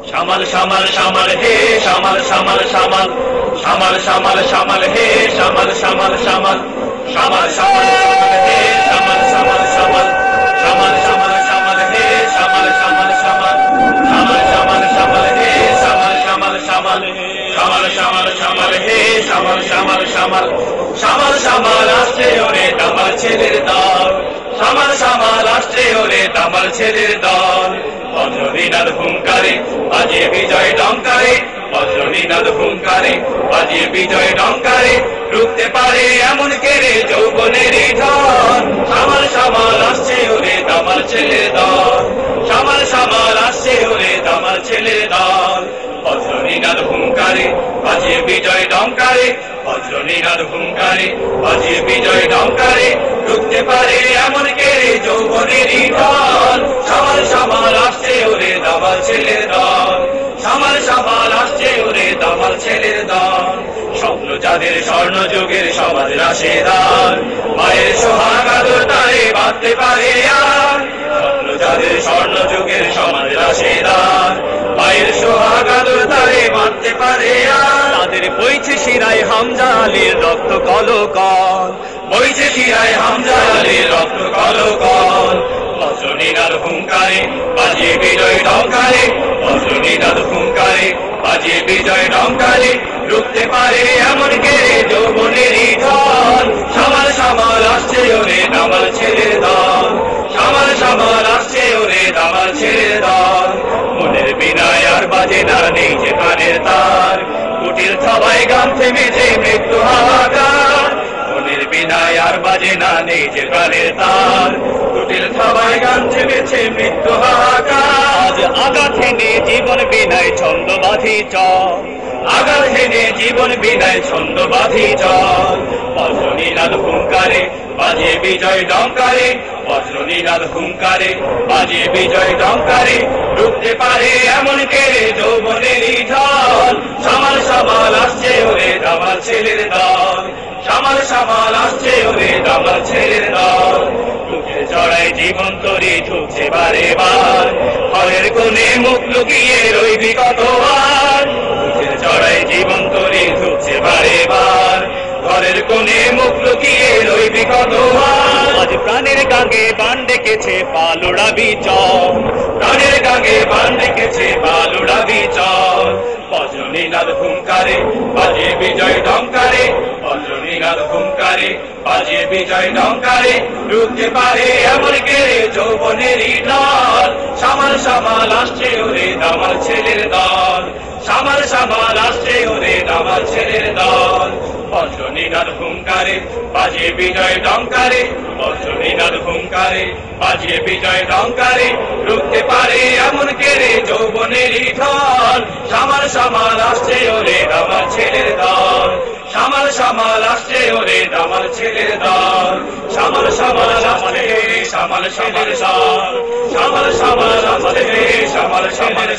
শামাল শামাল শামাল হে শামাল শামাল শামাল শামাল শামাল শামাল হে শামাল শামাল শামাল শামাল শামাল শামাল হে শামাল শামাল শামাল শামাল শামাল শামাল হে শামাল শামাল শামাল শামাল শামাল শামাল হে শামাল শামাল শামাল শামাল শামাল শামাল হে শামাল শামাল শামাল শামাল শামাল আসছে ওরে দামাল ছেলের দল শামাল শামাল আসছে ওরে দামাল ছেলের দল বজ্রনিনাদ হুঙ্কারে বাজে বিজয় ডঙ্কারে বজ্রনিনাদ হুঙ্কারে বাজে বিজয় ডঙ্কারে রুখতে পারে এমন কেড়ে যৌবনের ঢল শামাল শামাল আসছে ওরে দামাল ছেলের দল শামাল শামাল আসছে ওরে দামাল ছেলের দল বজ্রনিনাদ হুঙ্কারে বাজে বিজয় ডঙ্কারে বজ্রনিনাদ হুঙ্কারে বাজে বিজয় ডঙ্কারে রুখতে পারে এমন কেড়ে যৌবনের ঢল শামাল শামাল আসছে ওরে দামাল ছেলের দল শামাল শামাল আসছে ওরে দামাল ছেলের দল স্বপ্ন যাদের স্বর্ণ যুগের সমাজ রাশেদার মায়ের সোহাগ আদর তারে বাঁধতে পারে আর স্বপ্ন যাদের স্বর্ণ যুগের সমাজ রাশেদার মায়ের সোহাগ আদর তারে বাঁধতে পারে আর তাদের বইছে শিরায় হামজা আলীর রক্ত কলকল বইছে শিরায় হামজা আলীর রক্ত কলকল বজ্রনিনাদ হুঙ্কারে বাজে বিজয় ডঙ্কারে বজ্রনিনাদ হুঙ্কারে বাজে বিজয় ডঙ্কারে রুখতে পারে এমন কেড়ে যৌবনের ঢল শামাল শামাল আসছে ওরে দামাল ছেলের দল শামাল শামাল আসছে ওরে দামাল ছেলের দল মনের বিনায় আর বাজে না নেই যে প্রাণের তার কুটির সবাই গান থেমেছে মৃত্যু হাহাকার মনের বিনায় আর বাজে না নেই যে প্রাণের তার কুটির সবাই গান থেমেছে মৃত্যু হাহাকার আঘাত হেনে জীবন বিনায় ছন্দ বাঁধি চল আঘাত হেনে জীবন বিনায় ছন্দ বাঁধি চল বজ্রনিনাদ হুঙ্কারে বাজে বিজয় ডঙ্কারে বজ্রনিনাদ হুঙ্কারে বাজে বিজয় ডঙ্কারে রুখতে পারে এমন কেড়ে যৌবনের ঢল শামাল শামাল আসছে ওরে দামাল ছেলের দল শামাল শামাল আসছে ওরে দামাল ছেলের দল মুখে চড়াই জীবন তরি ঢুকছে বারে বার ঘরের কোণে মুখ লুকিয়ে রইবি কতবার মুখে চড়াই জীবন তরি ঢুকছে বারে বার ঘরের কোণে মুখ লুকিয়ে রইবি কতবার আজ প্রাণের গাঙ্গে বান ডেকেছে পাল উড়াবি চল প্রাণের গাঙ্গে বান ডেকেছে পাল উড়াবি চল বজ্রনিনাদ হুঙ্কারে বাজে বিজয় ডঙ্কারে বজ্রনিনাদ হুঙ্কারে বাজে বিজয় ডঙ্কারে রুখতে পারে এমন কেড়ে যৌবনের ঢল শামাল শামাল আসছে ওরে দামাল ছেলের দল শামাল শামাল আসছে ওরে দামাল ছেলের দল বজ্রনিনাদ হুঙ্কারে বাজে বিজয় ডঙ্কারে বজ্রনিনাদ হুঙ্কারে বাজে বিজয় ডঙ্কারে রুখতে পারে এমন কেড়ে যৌবনের ঢল শামাল শামাল আসছে ওরে দামাল ছেলের দল শামাল শামাল আসছে ওরে দামাল ছেলের দল শামাল শামাল আসছে শামাল শামাল দল শামাল শামাল আসছে শামাল শামাল